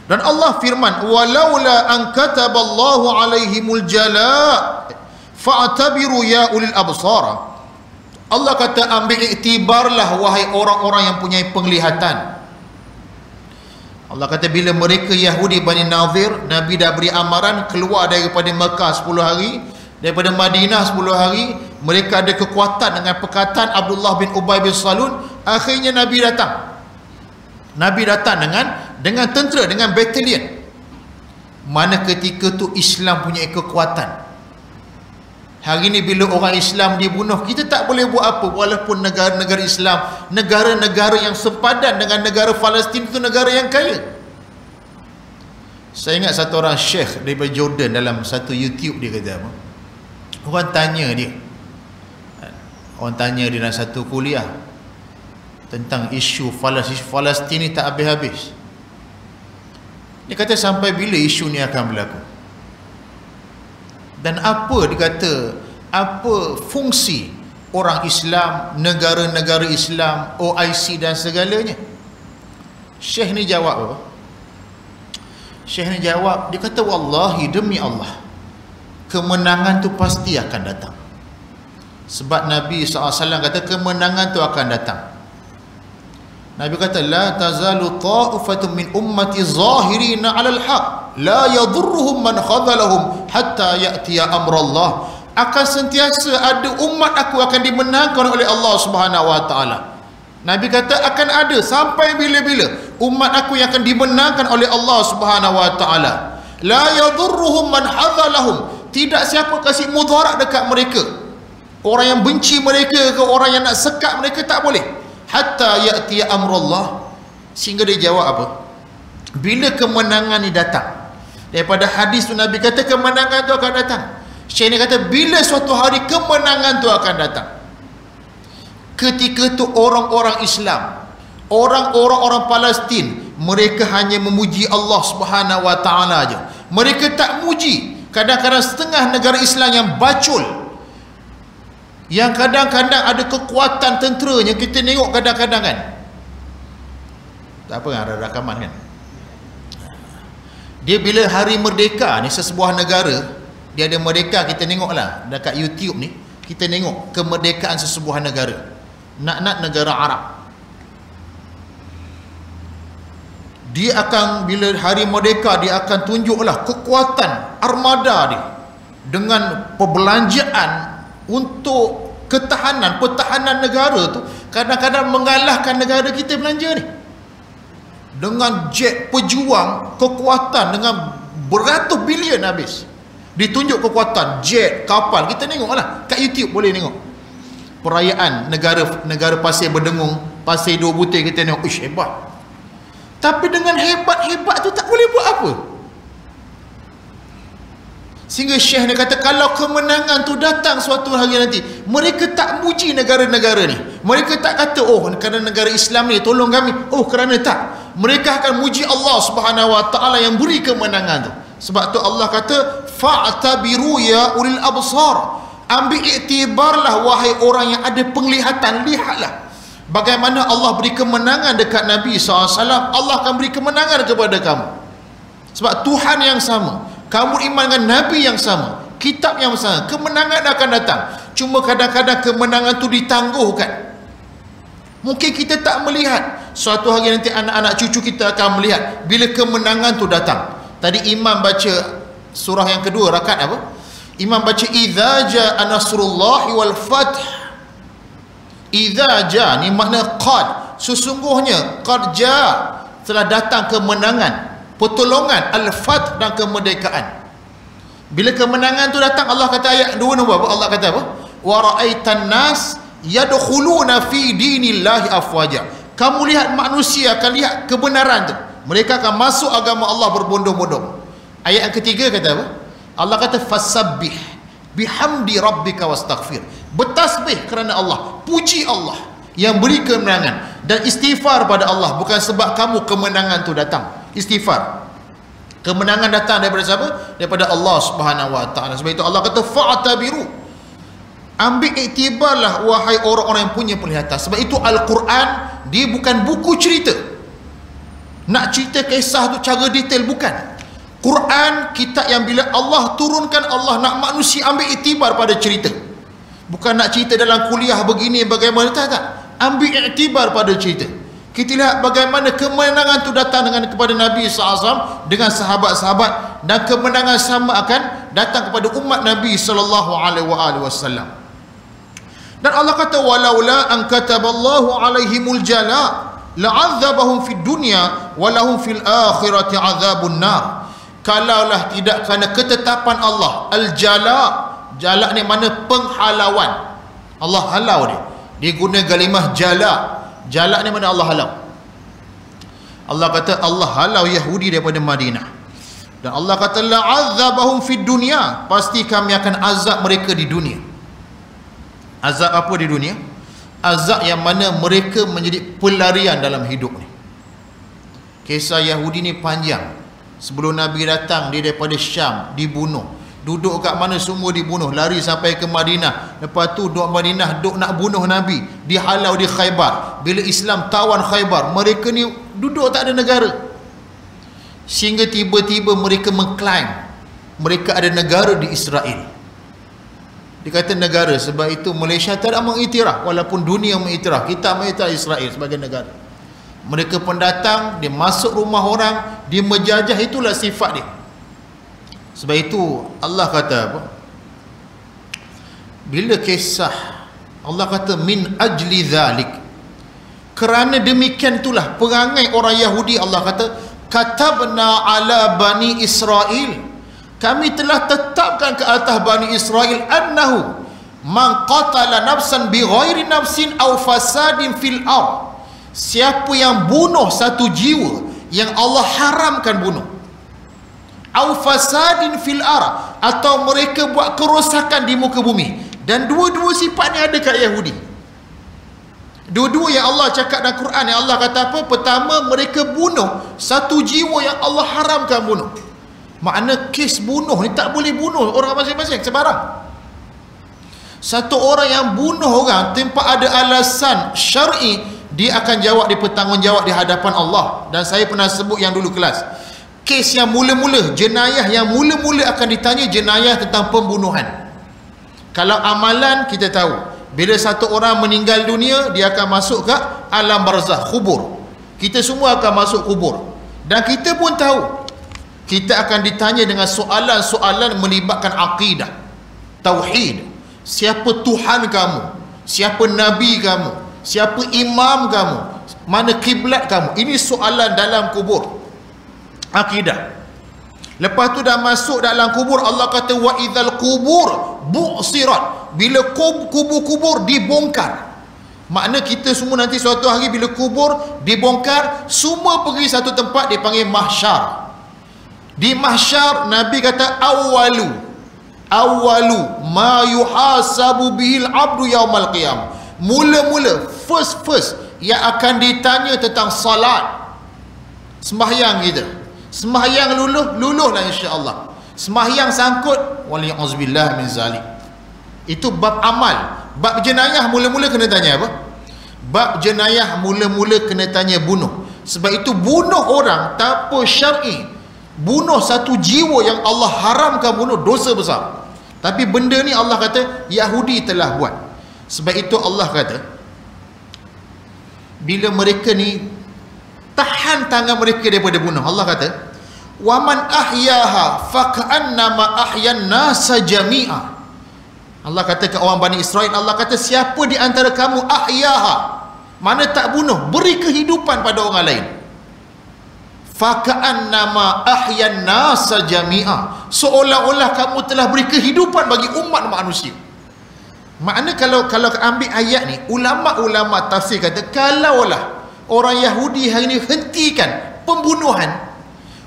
Dan Allah firman, walaula an kataballahu alaihimul jala fa'tabiru ya ulil absar. Allah kata, ambil iktibarlah wahai orang-orang yang punya penglihatan. Allah kata, bila mereka Yahudi Bani Nadhir, Nabi dah beri amaran keluar daripada Mekah 10 hari, daripada Madinah 10 hari. Mereka ada kekuatan dengan perkataan Abdullah bin Ubay bin Salul. Akhirnya Nabi datang. Nabi datang dengan tentera, dengan batalion. Mana ketika tu Islam punya kekuatan. Hari ni bila orang Islam dibunuh, kita tak boleh buat apa. Walaupun negara-negara Islam, negara-negara yang sepadan dengan negara Palestin itu negara yang kaya. Saya ingat satu orang syekh daripada Jordan, dalam satu YouTube dia kata apa, orang tanya dia dalam satu kuliah tentang isu Palestin ni tak habis-habis. Dia kata, sampai bila isu ni akan berlaku? Dan apa dia kata, apa fungsi orang Islam, negara-negara Islam, OIC dan segalanya? Syekh ni jawab apa? Syekh ni jawab, dia kata, wallahi, demi Allah, kemenangan tu pasti akan datang. Sebab Nabi SAW kata kemenangan tu akan datang. Nabi kata, la tazalu ta'ifatun min ummati zahirina 'alal haq la yadhurruhum man khadhalahum hatta ya'tiya amrullah. Akan sentiasa ada umat aku akan dimenangkan oleh Allah Subhanahu wa taala. Nabi kata akan ada sampai bila-bila umat aku yang akan dimenangkan oleh Allah Subhanahu wa taala. La yadhurruhum man khadhalahum. Tidak siapa kasih mudarat dekat mereka. Orang yang benci mereka ke orang yang nak sekat mereka tak boleh. Hatta ya'tiya amrullah. Sehingga dia jawab apa? Bila kemenangan ni datang. Daripada hadis tu Nabi kata kemenangan tu akan datang. Syekh ni kata bila suatu hari kemenangan tu akan datang. Ketika tu orang-orang Islam, orang-orang Palestin, mereka hanya memuji Allah Subhanahu wa taala aja. Mereka tak muji. Kadang-kadang setengah negara Islam yang bacul, yang kadang-kadang ada kekuatan tenteranya, kita tengok kadang-kadang kan. Tak apa kan, ada rakaman kan. Dia bila hari merdeka ni sesebuah negara, dia ada merdeka, kita tengoklah dekat YouTube ni, kita tengok kemerdekaan sesebuah negara. Nak negara Arab. Dia akan, bila hari merdeka, dia akan tunjuklah kekuatan armada dia dengan perbelanjaan untuk pertahanan negara tu. Kadang-kadang mengalahkan negara kita belanja ni dengan jet pejuang, kekuatan dengan beratus bilion habis. Ditunjuk kekuatan jet, kapal. Kita tengoklah kat YouTube, boleh tengok perayaan negara pasir berdengung, pasir dua butir, kita tengok, ish, hebat. Tapi dengan hebat-hebat tu tak boleh buat apa. Sehingga Syekh ni kata, kalau kemenangan tu datang suatu hari nanti, mereka tak muji negara-negara ni. Mereka tak kata, oh kerana negara Islam ni tolong kami. Oh kerana tak. Mereka akan muji Allah Subhanahu wa taala yang beri kemenangan tu. Sebab tu Allah kata, fa'tabiru ya ulil absar. Ambil iktibarlah wahai orang yang ada penglihatan, lihatlah bagaimana Allah beri kemenangan dekat Nabi SAW. Allah akan beri kemenangan kepada kamu. Sebab Tuhan yang sama, kamu iman dengan Nabi yang sama, kitab yang sama, kemenangan akan datang. Cuma kadang-kadang kemenangan tu ditangguhkan Mungkin kita tak melihat, suatu hari nanti anak-anak cucu kita akan melihat bila kemenangan tu datang. Tadi imam baca surah yang kedua, rakaat apa? Imam baca idza jaa nasrullahi wal fath. Idza jaa ni makna qad, sesungguhnya qad jaa, telah datang kemenangan, pertolongan, al fath, dan kemerdekaan. Bila kemenangan tu datang, Allah kata ayat 2 nombor apa? Allah kata apa? Wa ra'aitan nas yadkhuluna fi dinillahi afwaja. Kamu lihat manusia akan lihat kebenaran tu, mereka akan masuk agama Allah berbondong-bondong. Ayat yang ketiga kata apa? Allah kata fasabbih bihamdi rabbika wastaghfir. Bertasbih kerana Allah, puji Allah yang beri kemenangan, dan istighfar pada Allah, bukan sebab kamu kemenangan tu datang. Istighfar. Kemenangan datang daripada siapa? Daripada Allah Subhanahu wa taala. Sebab itu Allah kata fa'tabiru. Ambil iktibarlah wahai orang-orang yang punya penglihatan. Sebab itu Al-Quran dia bukan buku cerita. Nak cerita kisah tu cara detail, bukan. Quran kitab yang bila Allah turunkan, Allah nak manusia ambil iktibar pada cerita. Bukan nak cerita dalam kuliah begini bagaimana, tak. Ambil iktibar pada cerita. Kita lihat bagaimana kemenangan tu datang dengan kepada Nabi SAW dengan sahabat-sahabat, dan kemenangan sama akan datang kepada umat Nabi SAW. Dan Allah kata walaula an kataballahu alaihimul jala la'adzabahum fid dunya walahum fil akhirati adzabun nar. Kalaulah tidak kerana ketetapan Allah al-jala, jala ni mana penghalauan, Allah halau dia guna kalimah jala. Jala ni mana Allah halau. Allah kata Allah halau Yahudi daripada Madinah, dan Allah kata la'adzabahum fid dunya, pasti kami akan azab mereka di dunia. Azab apa di dunia? Azab yang mana mereka menjadi pelarian dalam hidup ni. Kisah Yahudi ni panjang. Sebelum Nabi datang, dia daripada Syam dibunuh, duduk kat mana semua dibunuh, lari sampai ke Madinah. Lepas tu duduk Madinah, duduk nak bunuh Nabi, dihalau di Khaybar. Bila Islam tawan Khaybar, mereka ni duduk tak ada negara. Sehingga tiba-tiba mereka mengklaim mereka ada negara di Israel. Dikata negara, sebab itu Malaysia tidak mengiktiraf, walaupun dunia mengiktiraf, kita mengiktiraf Israel sebagai negara. Mereka pendatang, dia masuk rumah orang, dia menjajah, itulah sifat dia. Sebab itu Allah kata apa? Bila kisah Allah kata min ajli dhalik, kerana demikian itulah perangai orang Yahudi, Allah kata katabna ala bani Israel, kami telah tetapkan ke atas Bani Israel annahu man qatala nafsan bighairi nafsin aw fasadin fil ard, siapa yang bunuh satu jiwa yang Allah haramkan bunuh, aw fasadin fil ard, atau mereka buat kerosakan di muka bumi. Dan dua-dua sifat ni ada kat Yahudi. Dua-dua yang Allah cakap dalam Quran, yang Allah kata apa? Pertama, mereka bunuh satu jiwa yang Allah haramkan bunuh. Makna kes bunuh ni tak boleh bunuh orang masing-masing sebarang. Satu orang yang bunuh orang tanpa ada alasan syar'i, dia akan jawab, dia bertanggungjawab di hadapan Allah. Dan saya pernah sebut yang dulu kelas, kes yang mula-mula, jenayah yang mula-mula akan ditanya jenayah tentang pembunuhan. Kalau amalan kita tahu, bila satu orang meninggal dunia, dia akan masuk ke alam barzakh, kubur. Kita semua akan masuk kubur, dan kita pun tahu kita akan ditanya dengan soalan-soalan melibatkan akidah, tauhid. Siapa Tuhan kamu? Siapa Nabi kamu? Siapa imam kamu? Mana kiblat kamu? Ini soalan dalam kubur, akidah. Lepas tu dah masuk dalam kubur, Allah kata wa idzal qubur bu'sirat, bila kubur-kubur dibongkar. Makna kita semua nanti suatu hari bila kubur dibongkar, semua pergi satu tempat dipanggil mahsyar. Di mahsyar Nabi kata awalu ma yuhasabu bihil abdu yaumal qiyam, mula-mula first yang akan ditanya tentang salat, sembahyang kita. Sembahyang luluhlah insya-Allah. Sembahyang sangkut, wali'auzubillah min zalik. Itu bab amal. Bab jenayah mula-mula kena tanya apa? Bab jenayah mula-mula kena tanya bunuh. Sebab itu bunuh orang tanpa syar'i, bunuh satu jiwa yang Allah haramkan bunuh, dosa besar. Tapi benda ni Allah kata Yahudi telah buat. Sebab itu Allah kata bila mereka ni tahan tangan mereka daripada bunuh. Allah kata, wa man ahyaha faka'annama ahyan nasa jami'a. Allah kata ke orang Bani Israel, Allah kata, siapa di antara kamu ahyaha, mana tak bunuh, beri kehidupan pada orang lain, faka'annama ahyan nasa jami'a, seolah-olah kamu telah beri kehidupan bagi umat manusia. Makna kalau ambil ayat ni, ulama-ulama tafsir kata, kalaulah orang Yahudi hari ni hentikan pembunuhan,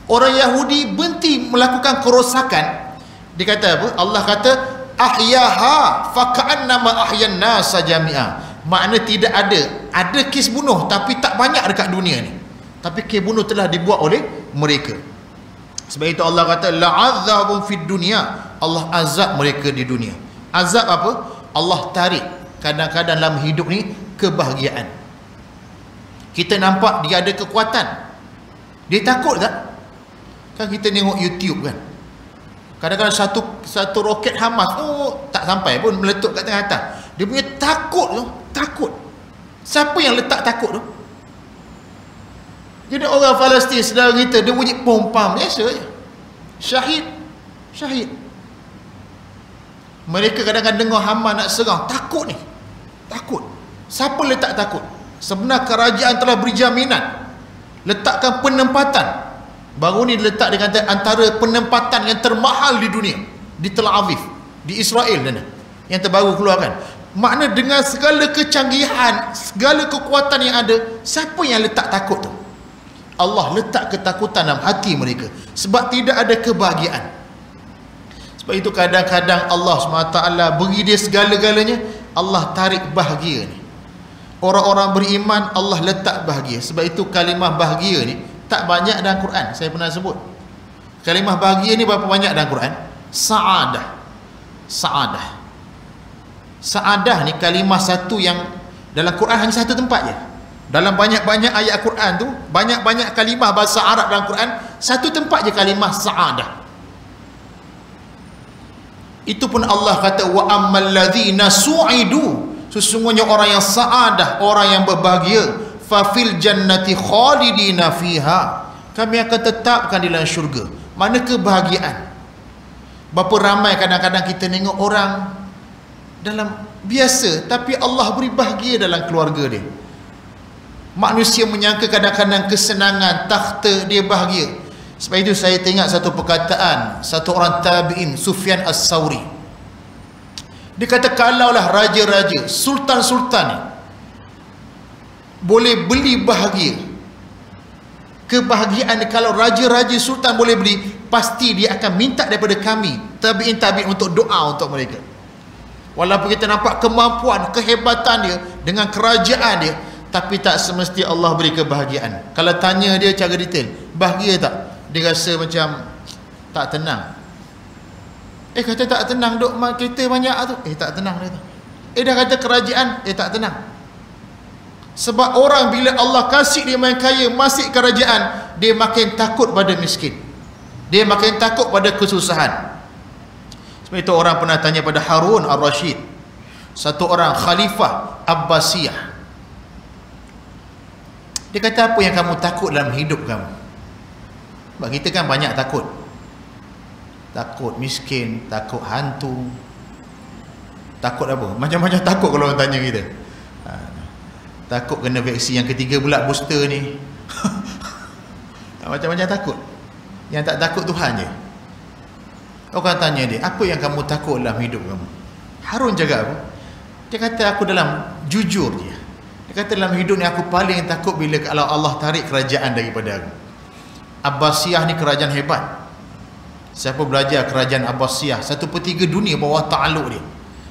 orang Yahudi berhenti melakukan kerosakan, dia kata apa? Allah kata ahyaha faka'annama ahyan nasa jami'a. Makna tidak ada kes bunuh tapi tak banyak dekat dunia ni, tapi kes bunuh telah dibuat oleh mereka. Sebab itu Allah kata la'adzabun fid dunya, Allah azab mereka di dunia. Azab apa? Allah tarik kadang-kadang dalam hidup ni kebahagiaan. Kita nampak dia ada kekuatan, dia takut tak? Kan kita tengok YouTube kan, kadang-kadang satu roket Hamas tak sampai pun meletup kat tengah atas, dia punya takut tu, takut. Siapa yang letak takut tu? Jadi orang Palestin saudara kita, dia bunyi pom pam biasa je, syahid. Mereka kadang-kadang dengar Hamas nak serang, takut ni, takut. Siapa letak takut? Sebenarnya kerajaan telah beri jaminan, letakkan penempatan. Baru ni diletak, dia kata antara penempatan yang termahal di dunia, di Tel Aviv, di Israel dan yang terbaru keluarkan. Makna dengan segala kecanggihan, segala kekuatan yang ada, siapa yang letak takut tu? Allah letak ketakutan dalam hati mereka, sebab tidak ada kebahagiaan. Sebab itu kadang-kadang Allah SWT beri dia segala-galanya, Allah tarik bahagia ni. Orang-orang beriman Allah letak bahagia. Sebab itu kalimah bahagia ni tak banyak dalam Quran. Saya pernah sebut kalimah bahagia ni berapa banyak dalam Quran? Sa'adah ni kalimah satu yang dalam Quran hanya satu tempat je. Dalam banyak-banyak ayat Quran tu, banyak-banyak kalimah bahasa Arab dalam Quran, satu tempat je kalimah sa'adah. Itu pun Allah kata wa ammal ladzina su'idu, sesungguhnya orang yang sa'adah, orang yang berbahagia, fa fil jannati khalidina fiha, kami akan tetapkan di dalam syurga. Mana kebahagiaan. Berapa ramai kadang-kadang kita tengok orang dalam biasa, tapi Allah beri bahagia dalam keluarga dia. Manusia menyangka kadang-kadang kesenangan, takhta, dia bahagia. Sebab itu saya tengok satu perkataan satu orang tabi'in, Sufyan As-Sawri. Dia kata kalaulah raja-raja, sultan-sultan ni boleh beli bahagia, kebahagiaan ni, kalau raja-raja sultan boleh beli, pasti dia akan minta daripada kami tabi'in untuk doa untuk mereka. Walaupun kita nampak kemampuan, kehebatan dia dengan kerajaan dia, tapi tak semesti Allah beri kebahagiaan. Kalau tanya dia cara detail, bahagia tak? Dia rasa macam tak tenang. Kata tak tenang, duk kereta banyak tu. Tak tenang dia tu. Dah kata kerajaan, tak tenang. Sebab orang bila Allah kasih dia main kaya, masih kerajaan, dia makin takut pada miskin, dia makin takut pada kesusahan. Sebab itu orang pernah tanya pada Harun Ar-Rashid, satu orang khalifah Abbasiyah. Dia kata, apa yang kamu takut dalam hidup kamu? Sebab kita kan banyak takut. Takut miskin, takut hantu, takut apa? Macam-macam takut kalau orang tanya kita. Takut kena vaksin yang ketiga pula, booster ni. Macam-macam takut. Yang tak takut Tuhan je. Orang tanya dia, apa yang kamu takut dalam hidup kamu? Harun jaga apa? Dia kata, aku dalam jujur dia. Dia kata dalam hidup ni aku paling takut bila kalau Allah tarik kerajaan daripada aku. Abbasiyah ni kerajaan hebat. Siapa belajar kerajaan Abbasiyah, 1/3 dunia bawah ta'aluk dia.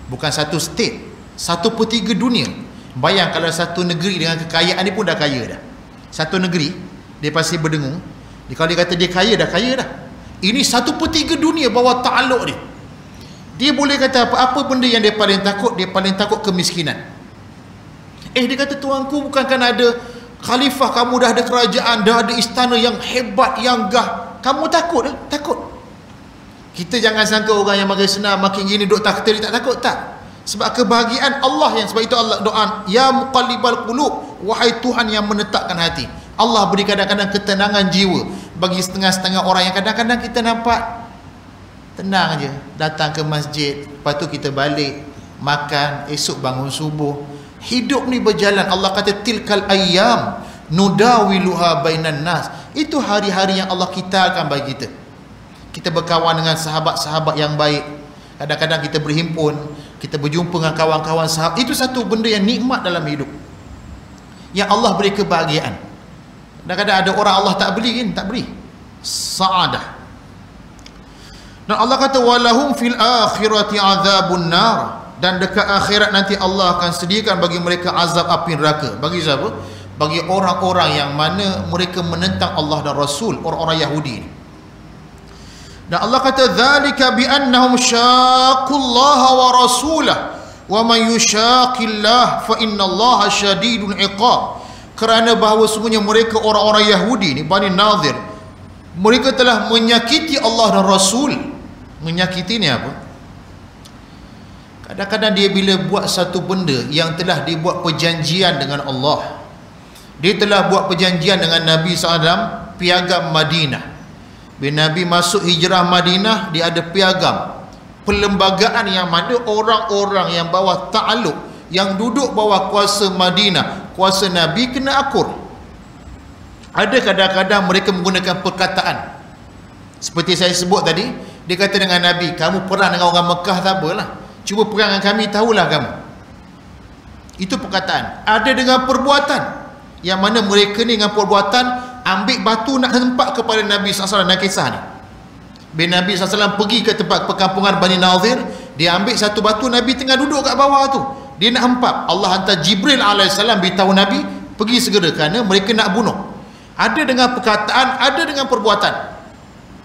Bukan satu state, 1/3 dunia. Bayang kalau satu negeri dengan kekayaan dia pun dah kaya dah. Satu negeri dia pasti berdengung. Kalau dia kata dia kaya, dah kaya dah. Ini 1/3 dunia bawah ta'aluk dia. Dia boleh kata apa benda yang dia paling takut? Dia paling takut kemiskinan. Dia kata, tuanku, bukankah ada khalifah, kamu dah ada kerajaan, dah ada istana yang hebat, yang gah, kamu takut? Takut. Kita jangan sangka orang yang makin senang, makin gini duk takhta dia tak takut, tak. Sebab kebahagiaan Allah yang, sebab itu Allah doa, ya muqallibal qulub wahai Tuhan yang menetapkan hati. Allah beri kadang-kadang ketenangan jiwa bagi setengah-setengah orang yang kadang-kadang kita nampak tenang je, datang ke masjid, lepas tu kita balik makan, esok bangun subuh. Hidup ni berjalan. Allah kata tilkal ayyam nudawiluha bainan nas. Itu hari-hari yang Allah kitalkan bagi kita. Kita berkawan dengan sahabat-sahabat yang baik. Kadang-kadang kita berhimpun, kita berjumpa dengan kawan-kawan sahabat. Itu satu benda yang nikmat dalam hidup, yang Allah beri kebahagiaan. Kadang-kadang ada orang Allah tak beri kan, tak beri sa'adah. Dan Allah kata walahum fil akhirati azabun nar, dan dekat akhirat nanti Allah akan sediakan bagi mereka azab api neraka. Bagi siapa? Bagi orang-orang yang mana mereka menentang Allah dan Rasul, orang-orang Yahudi. Dan Allah kata dzalika bi annahum syaqullaha wa rasulahu wa man yushaqillah fa innallaha syadidul iqab. Kerana bahawa sungguhnya mereka orang-orang Yahudi ni, Bani Nadir, mereka telah menyakiti Allah dan Rasul. Menyakiti ni apa? Kadang-kadang dia bila buat satu benda yang telah dibuat perjanjian dengan Allah, dia telah buat perjanjian dengan Nabi SAW, piagam Madinah. Bila Nabi masuk hijrah Madinah, dia ada piagam perlembagaan yang mana orang-orang yang bawah ta'aluk, yang duduk bawah kuasa Madinah, kuasa Nabi, kena akur. Ada kadang-kadang mereka menggunakan perkataan seperti saya sebut tadi. Dia kata dengan Nabi, kamu perang dengan orang Mekah tak apalah, cuba perang dengan kami, tahulah kamu. Itu perkataan. Ada dengan perbuatan, yang mana mereka ni dengan perbuatan ambil batu nak hempak kepada Nabi SAW. Dan kisah ni, bila Nabi SAW pergi ke tempat perkampungan Bani Nadir, dia ambil satu batu, Nabi tengah duduk kat bawah tu, dia nak hempak. Allah hantar Jibril AS beritahu Nabi, pergi segera kerana mereka nak bunuh. Ada dengan perkataan, ada dengan perbuatan.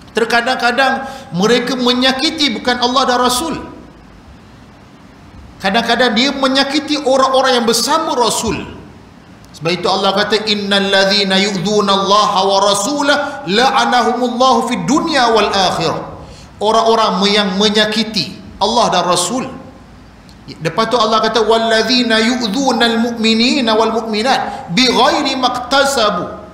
Terkadang-kadang mereka menyakiti bukan Allah dan Rasul. Kadang-kadang dia menyakiti orang-orang yang bersama Rasul. Sebab itu Allah kata innal ladzina yu'dzuna Allah wa rasulahu la'anahumullahu fid dunya wal akhirah. Orang-orang yang menyakiti Allah dan Rasul. Lepas tu Allah kata walladzina yu'dzunal mu'minina wal mu'minat bighairi maqtasabu.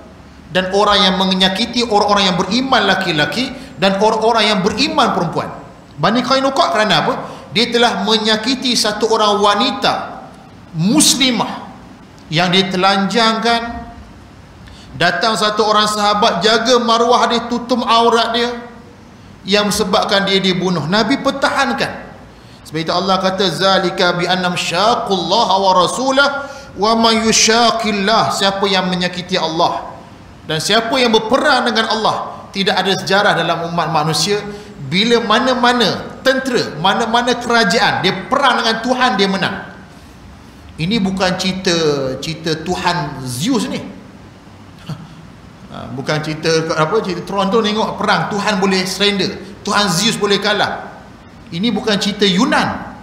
Dan orang yang menyakiti orang-orang yang beriman laki-laki dan orang-orang yang beriman perempuan. Bani Qainuqa kerana apa? Dia telah menyakiti satu orang wanita muslimah yang ditelanjangkan. Datang satu orang sahabat jaga maruah dia, tutup aurat dia, yang sebabkan dia dibunuh. Nabi pertahankan. Sebab itu Allah kata zalika bi annam syaqullaha wa rasulahu wa man yushaqillah. Siapa yang menyakiti Allah dan siapa yang berperang dengan Allah, tidak ada sejarah dalam umat manusia bila mana-mana tentera, mana-mana kerajaan dia perang dengan Tuhan, dia menang. Ini bukan cerita Tuhan Zeus ni. Bukan cerita apa, cerita Tron tu tengok perang Tuhan boleh surrender, Tuhan Zeus boleh kalah. Ini bukan cerita Yunan.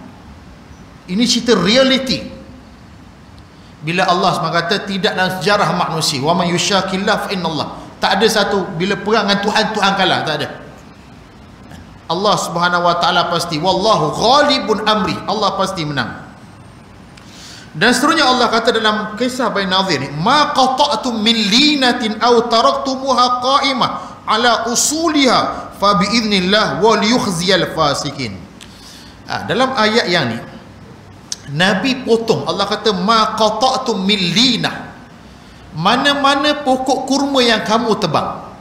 Ini cerita reality. Bila Allah SWT tidak dalam sejarah manusia, wa man yushaqillah fa innallah, tak ada satu bila perang dengan Tuhan, Tuhan kalah, tak ada. Allah Subhanahu wa taala pasti, wallahu ghalibun amri, Allah pasti menang. Dan seterusnya Allah kata dalam kisah Bani Nadir ni, ma qata'tum min linatin aw taraktumuha qa'imah ala usuliha fa bi idznillah wa liyukhziyal fasikin. Dalam ayat yang ni Nabi potong. Allah kata ma qata'tum min linah, mana-mana pokok kurma yang kamu tebang.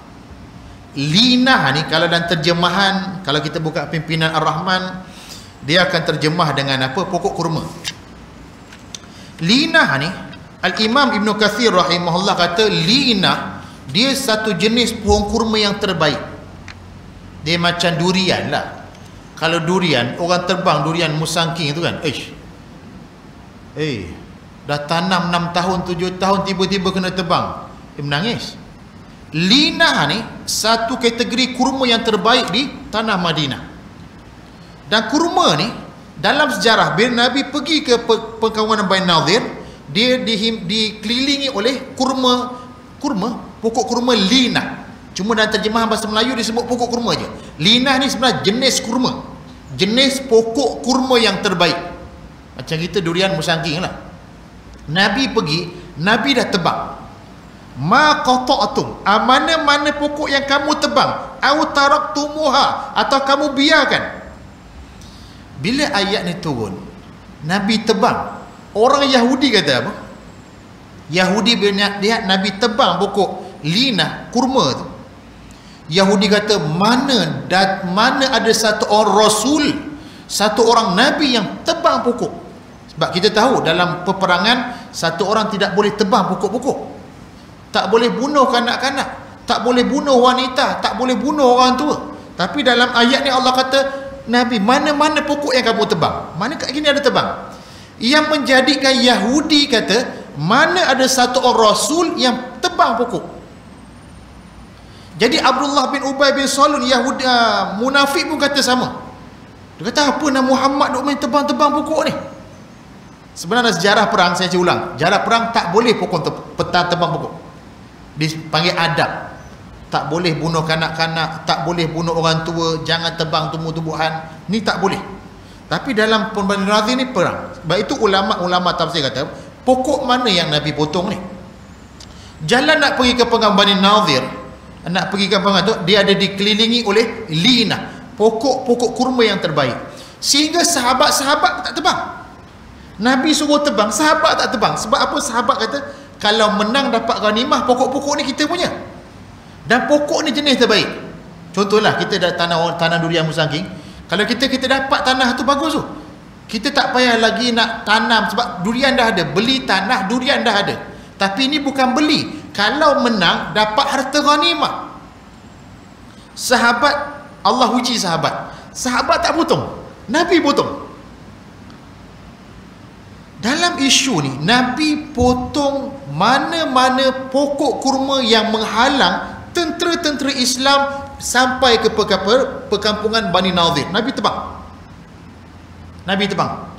Linah ni kalau dalam terjemahan, kalau kita buka pimpinan Ar-Rahman, dia akan terjemah dengan apa? Pokok kurma. Linah ni Al-Imam Ibn Kathir rahimahullah kata linah dia satu jenis pohon kurma yang terbaik. Dia macam durian lah. Kalau durian, orang terbang durian musangking itu kan, dah tanam 6 tahun 7 tahun tiba-tiba kena tebang, dia menangis. Linah ni satu kategori kurma yang terbaik di tanah Madinah. Dan kurma ni dalam sejarah bila Nabi pergi ke perkawanan Bani Nadir, dia dikelilingi oleh kurma, pokok kurma linah. Cuma dalam terjemahan bahasa Melayu disebut pokok kurma je. Linah ni sebenarnya jenis kurma, jenis pokok kurma yang terbaik. Macam kita durian musangking lah. Nabi pergi, Nabi dah tebang. Ma qata'tum, mana-mana pokok yang kamu tebang, au taraktumuha, atau kamu biarkan. Bila ayat ni turun, Nabi tebang. Orang Yahudi kata apa? Yahudi bila lihat Nabi tebang pokok lina, kurma tu, Yahudi kata, mana ada satu orang Rasul, satu orang Nabi yang tebang pokok. Sebab kita tahu dalam peperangan, satu orang tidak boleh tebang pokok-pokok. Tak boleh bunuh kanak-kanak, tak boleh bunuh wanita, tak boleh bunuh orang tua. Tapi dalam ayat ni Allah kata, Nabi, mana-mana pokok yang kamu tebang. Mana kat sini ada tebang. Yang menjadikan Yahudi kata, mana ada satu orang Rasul yang tebang pokok. Jadi Abdullah bin Ubay bin Salul, Yahudi munafik pun kata sama. Dia kata, apa nak Muhammad duk main tebang-tebang pokok ni? Sebenarnya sejarah perang, saya ulang, sejarah perang tak boleh petang tebang pokok. Dipanggil adab. Tak boleh bunuh kanak-kanak, tak boleh bunuh orang tua, jangan tebang tumbuh-tumbuhan, ni tak boleh. Tapi dalam Bani Nadir ni perang. Sebab itu ulama-ulama tafsir kata, pokok mana yang Nabi potong ni? Jalan nak pergi ke perang Bani Nadir, nak pergi ke perang tu, dia ada dikelilingi oleh lina, pokok-pokok kurma yang terbaik. Sehingga sahabat-sahabat tak tebang. Nabi suruh tebang, sahabat tak tebang. Sebab apa? Sahabat kata, kalau menang dapat ghanimah, pokok-pokok ni kita punya. Dan pokok ni jenis terbaik. Contohlah, kita dah tanah durian Musangking. Kalau kita dapat tanah tu bagus tu, kita tak payah lagi nak tanam, sebab durian dah ada. Beli tanah, durian dah ada. Tapi ini bukan beli. Kalau menang, dapat harta ghanimah. Sahabat, Allah uji sahabat. Sahabat tak potong, Nabi potong. Dalam isu ni, Nabi potong mana-mana pokok kurma yang menghalang tentera-tentera Islam sampai ke perkampungan Bani Nadir. Nabi tebang. Nabi tebang.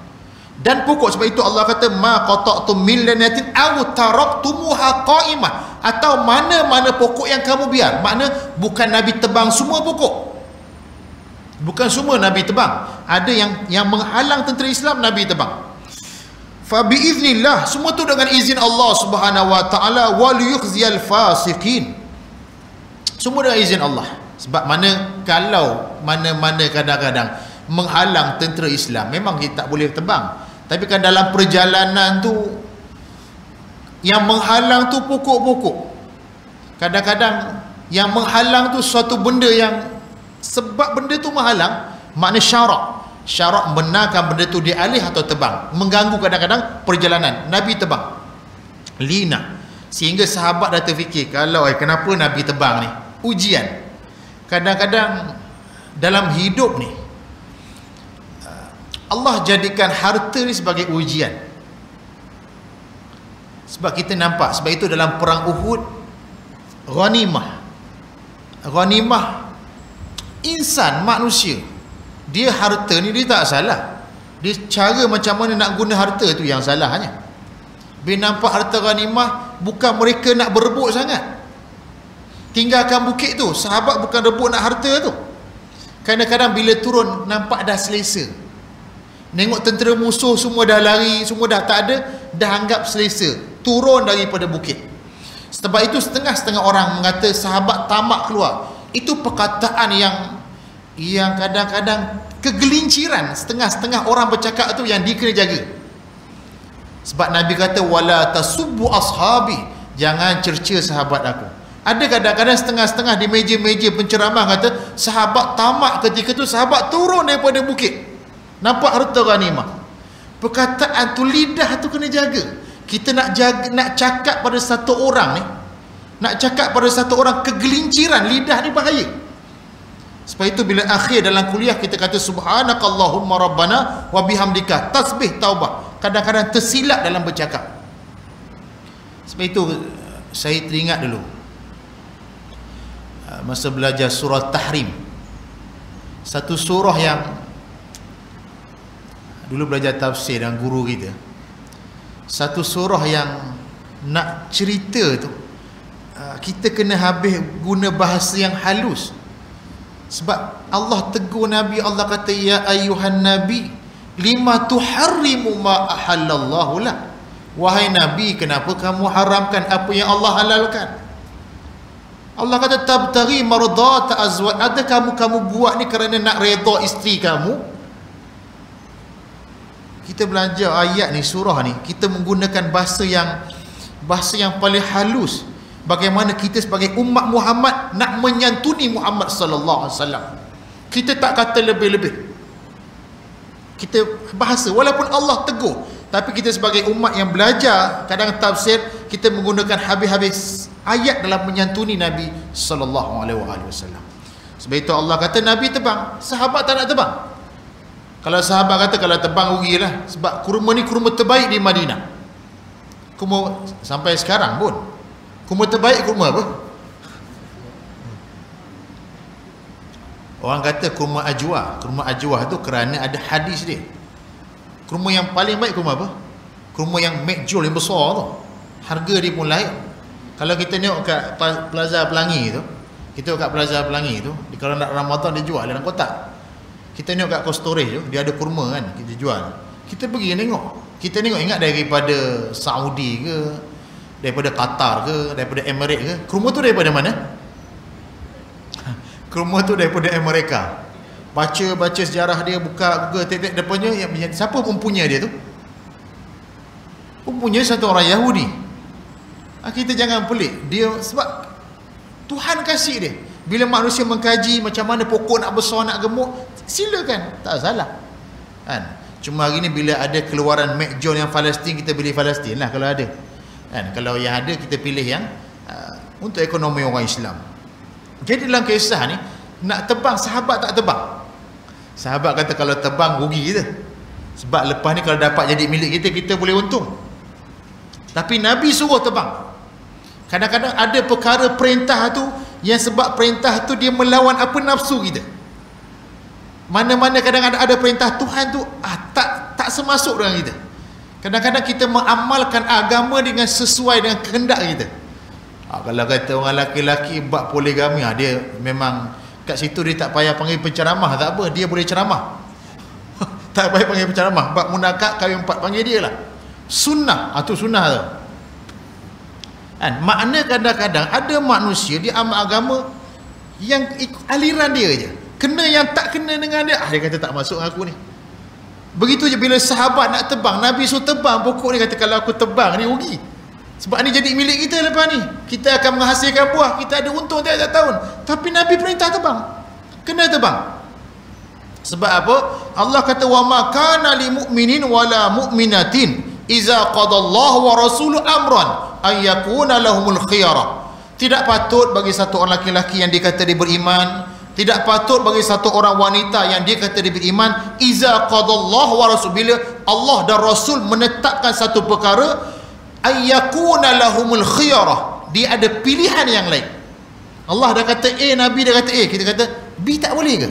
Dan pokok, sebab itu Allah kata, ma qata'tum min lanatin aw taraktumuha qa'imah, atau mana-mana pokok yang kamu biar. Makna bukan Nabi tebang semua pokok. Bukan semua Nabi tebang. Ada yang menghalang tentera Islam, Nabi tebang. Fa biiznillah, semua tu dengan izin Allah Subhanahu wa taala, wal yukhziyal fasiqin. Semua dengan izin Allah. Sebab kalau mana-mana kadang-kadang menghalang tentera Islam, memang kita tak boleh tebang. Tapi kan dalam perjalanan tu, yang menghalang tu pokok-pokok. Kadang-kadang yang menghalang tu suatu benda yang, sebab benda tu menghalang, makna syarak benarkan benda tu dialih atau tebang, mengganggu kadang-kadang perjalanan. Nabi tebang lina, sehingga sahabat dah terfikir, kalau kenapa Nabi tebang ni? Ujian. Kadang-kadang dalam hidup ni, Allah jadikan harta ni sebagai ujian. Sebab kita nampak, sebab itu dalam perang Uhud, ghanimah insan, manusia, dia harta ni dia tak salah. Dia cara macam mana nak guna harta tu yang salahnya. Bila nampak harta ghanimah, bukan mereka nak berebut sangat. Tinggalkan bukit tu, sahabat bukan rebut nak harta tu. Kadang-kadang bila turun, nampak dah selesa. Nengok tentera musuh semua dah lari, semua dah tak ada, dah anggap selesa, turun daripada bukit. Sebab itu setengah-setengah orang mengata sahabat tamak keluar. Itu perkataan yang kadang-kadang kegelinciran. Setengah-setengah orang bercakap tu yang dia kena jaga. Sebab Nabi kata, wala tasubbu ashabi, jangan cerca sahabat aku. Ada kadang-kadang setengah-setengah di meja-meja penceramah kata, sahabat tamak ketika tu, sahabat turun daripada bukit, nampak harta ghanimah. Perkataan tu, lidah tu kena jaga. Kita nak jaga, nak cakap pada satu orang ni, nak cakap pada satu orang kegelinciran, lidah ni bahaya. Sebab itu bila akhir dalam kuliah kita kata subhanakallahumma rabbana wa bihamdika, tasbih taubah, kadang-kadang tersilap dalam bercakap. Sebab itu saya teringat dulu masa belajar surah Tahrim, satu surah yang dulu belajar tafsir dengan guru kita, satu surah yang nak cerita tu, kita kena habis guna bahasa yang halus. Sebab Allah tegur Nabi, Allah kata, ya ayuhan Nabi, lima tuharrimu ma ahallallahu lah. Wahai Nabi, kenapa kamu haramkan apa yang Allah halalkan? Allah kata tabtaghi mardata azwaj. Ada kamu buat ni kerana nak redha isteri kamu? Kita belajar ayat ni, surah ni, kita menggunakan bahasa yang paling halus. Bagaimana kita sebagai umat Muhammad nak menyantuni Muhammad sallallahu alaihi wasallam. Kita tak kata lebih-lebih. Kita bahasa walaupun Allah tegur, tapi kita sebagai umat yang belajar kadang tafsir, kita menggunakan habis-habis ayat dalam menyantuni Nabi sallallahu alaihi wasallam. Sebab itu Allah kata Nabi terbang, sahabat tak nak terbang. Kalau sahabat kata kalau terbang rugilah, sebab kurma ni kurma terbaik di Madinah. Kurma sampai sekarang pun kurma terbaik kurma apa? Orang kata kurma ajwa. Kurma ajwa tu kerana ada hadis dia. Kurma yang paling baik kurma apa? Kurma yang mekjul yang besar tu. Harga dia pun lain. Kalau kita tengok kat Plaza Pelangi tu, kita tengok kat Plaza Pelangi tu, kalau nak Ramadan dia jual dalam kotak. Kita tengok kat cold storage tu, dia ada kurma kan, kita jual. Kita pergi tengok. Kita tengok, ingat daripada Saudi ke, daripada Qatar ke, daripada Emirates ke, kurma tu daripada mana? Kurma tu daripada Amerika. Baca sejarah dia, buka Google, tengok depannya yang siapa pempunya dia tu? Pempunya satu orang Yahudi. Kita jangan pelik dia, sebab Tuhan kasih dia. Bila manusia mengkaji macam mana pokok nak besar, nak gemuk, silakan, tak salah kan. Cuma hari ni bila ada keluaran McJohn yang Palestin, kita pilih Palestin lah kalau ada kan. Kalau yang ada kita pilih yang untuk ekonomi orang Islam. Jadi dalam kisah ni, nak terbang, sahabat tak terbang. Sahabat kata kalau terbang rugi kita, sebab lepas ni kalau dapat jadi milik kita, kita boleh untung. Tapi Nabi suruh terbang. Kadang-kadang ada perkara perintah tu, yang sebab perintah tu dia melawan apa nafsu kita. Mana-mana kadang-kadang ada perintah Tuhan tu tak semasuk dengan kita. Kadang-kadang kita mengamalkan agama dengan sesuai dengan kehendak kita. Kalau kata orang laki-laki bab poligami, dia memang kat situ dia tak payah panggil penceramah, tak apa, dia boleh ceramah. Tak payah panggil penceramah. Bab munakak kahwin 4, panggil dia lah. Sunnah, tu sunnah tu kan. Makna kadang-kadang ada manusia dia amal agama yang aliran dia je, kena yang tak kena dengan dia, dia kata tak masuk aku ni. Begitu je bila sahabat nak terbang, Nabi suruh terbang, pokok dia kata kalau aku terbang ni rugi, sebab ni jadi milik kita lepas ni, kita akan menghasilkan buah, kita ada untung tiap-tiap tahun. Tapi Nabi perintah terbang, kena terbang. Sebab apa? Allah kata wa ma kana lil mu'minin wala mu'minatin iza qadallahu wa rasuluhu amran ay yakuna lahumul khiyarah. Tidak patut bagi satu orang laki-laki yang dikata dia beriman, tidak patut bagi satu orang wanita yang dia kata dia beriman, iza qadallahu wa rasul, bila Allah dan Rasul menetapkan satu perkara, ayyakuna lahumul khiyarah, dia ada pilihan yang lain. Allah dah kata A, Nabi dah kata A, kita kata B tak boleh ke?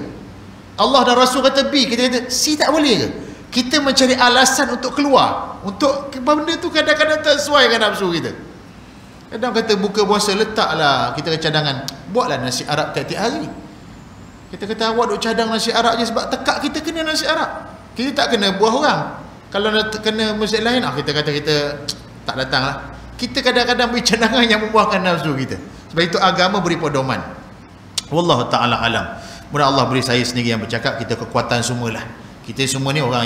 Allah dan Rasul kata B, kita kata C tak boleh ke? Kita mencari alasan untuk keluar, untuk benda tu kadang-kadang tak sesuai dengan nafsu kita. Kadang kata buka puasa, letaklah kita cadangan, buatlah nasi Arab tiap-tiap hari. Kita kata awak duk cadang nasi Arab je sebab tekak kita kena nasi Arab, kita tak kena buah orang. Kalau nak kena masjid lain, kita kata kita tak datang lah. Kita kadang-kadang beri cadangan yang membuahkan nafsu kita. Sebab itu agama beri pedoman. Wallahu ta'ala alam. Mudah Allah beri saya sendiri yang bercakap, kita kekuatan semualah. Kita semua ni orang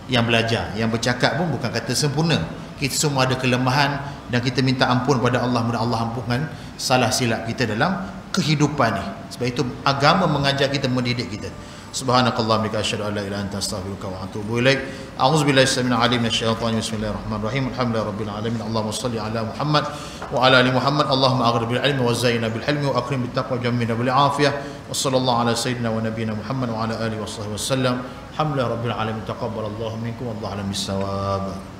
yang belajar, yang bercakap pun bukan kata sempurna. Kita semua ada kelemahan dan kita minta ampun pada Allah. Mudah Allah ampunkan salah silap kita dalam kehidupan ni. Sebab itu agama mengajar kita, mendidik kita. Subhanakallahumma wa asyhadu an la ilaha illa anta astaghfiruka wa atubu ilaik. A'udzubillahi minasyaitonir rajim. Bismillahirrahmanirrahim. Alhamdulillahirabbil alamin. Allahumma shalli ala Muhammad wa ala ali Muhammad. Allahumma aghfir bil ilmi wa zayyina bil hilmi wa akrim bit taqwa wa jammilna bil afiyah. Wa sallallahu ala sayyidina wa nabiyyina Muhammad wa ala alihi wa sahbihi wasallam. Alhamdulillahirabbil alamin. Taqabbalallahu minkum wallahu a'lam bis-shawab.